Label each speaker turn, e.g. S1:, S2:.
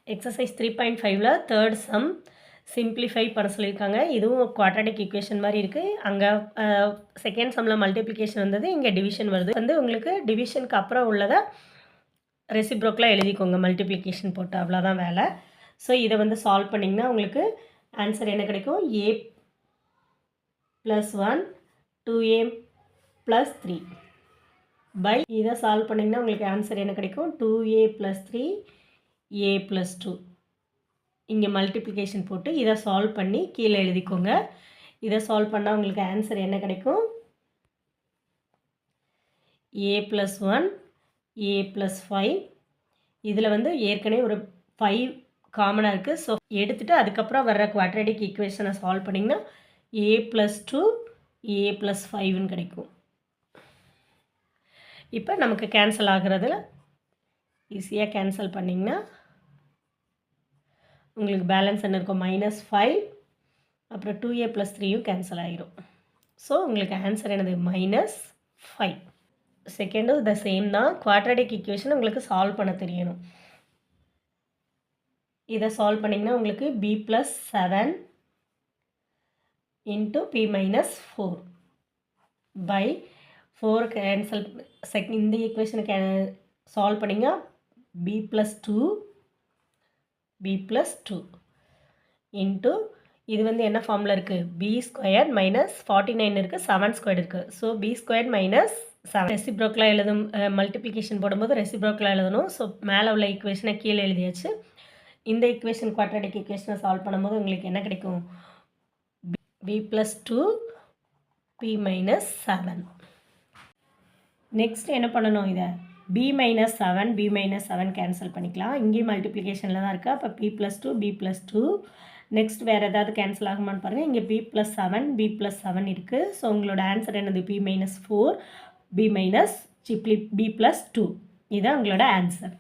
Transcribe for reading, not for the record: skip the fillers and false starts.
S1: Exercise 3.5ல third sum simplify பண்ண சொல்லியிருக்காங்க. இதுவும் குவாட்ராட்டிக் ஈக்குவேஷன் மாதிரி இருக்குது. அங்கே செகண்ட் சம்மில் மல்டிப்ளிகேஷன் வந்தது, இங்கே டிவிஷன் வருது. உங்களுக்கு டிவிஷனுக்கு அப்புறம் உள்ளதை ரெசிப்ரோக்கலாக எழுதிக்கோங்க மல்டிப்ளிகேஷன் போட்டு, அவ்வளோதான் வேலை. ஸோ இதை சால்வ் பண்ணிங்கன்னா உங்களுக்கு ஆன்சர் என்ன கிடைக்கும்? a + 1 2a + 3 பை இதை சால்வ் பண்ணிங்கன்னா உங்களுக்கு ஆன்சர் என்ன கிடைக்கும்? 2a + 3 a + 2. இங்கே மல்டிப்ளிகேஷன் போட்டு இதை சால்வ் பண்ணி கீழே எழுதிக்கோங்க. இதை சால்வ் பண்ணால் உங்களுக்கு ஆன்சர் என்ன கிடைக்கும்? a + 1 a + 5. இதில் ஏற்கனவே ஒரு 5 காமனாக இருக்குது. ஸோ எடுத்துகிட்டு அதுக்கப்புறம் வர்ற குவாட்ராட்டிக் ஈக்குவேஷனை சால்வ் பண்ணிங்கன்னா a + 2 a + 5ன்னு கிடைக்கும். இப்போ நமக்கு கேன்சல் ஆகிறதுல ஈஸியாக கேன்சல் பண்ணிங்கன்னா உங்களுக்கு பேலன்ஸ் என்ன இருக்கும்? -5. அப்புறம் 2a + 3யும் கேன்சல் ஆகிரும். ஸோ உங்களுக்கு ஆன்சர் என்னது? -5. செகண்டும் த சேம் தான். குவாட்ராட்டிக் ஈக்குவேஷன் உங்களுக்கு சால்வ் பண்ண தெரியணும். இதை சால்வ் பண்ணிங்கன்னா உங்களுக்கு b + 7 × p - 4 பை 4 கேன்சல். இந்த ஈக்குவேஷனுக்கு சால்வ் பண்ணிங்கன்னா b + 2 இன்ட்டு இது என்ன ஃபார்மில் இருக்குது? b² - 49 இருக்குது, 7² இருக்குது. ஸோ b² - 7 ரெசிப்ரோக்கலாக எழுதும். மல்டிப்ளிகேஷன் போடும்போது ரெசிப்ரோக்கலாக எழுதணும். ஸோ மேலே உள்ள ஈக்குவேஷனை கீழே எழுதியாச்சு. இந்த ஈக்குவேஷன் குவாட்ராட்டிக் ஈக்குவேஷனை சால்வ் பண்ணும்போது உங்களுக்கு என்ன கிடைக்கும்? b + 2 p - 7. நெக்ஸ்ட் என்ன பண்ணணும்? இதை b - 7 b - 7 கேன்சல் பண்ணிக்கலாம். இங்கேயும் மல்டிப்ளிகேஷனில் தான் இருக்குது. அப்போ p + 2 b + 2. நெக்ஸ்ட் வேறு ஏதாவது கேன்சல் ஆகுமான்னு பாருங்கள். இங்கே b + 7 b + 7 இருக்குது. ஸோ உங்களோட ஆன்சர் என்னது? p - 4 b - b + 2. இதுதான் உங்களோட ஆன்சர்.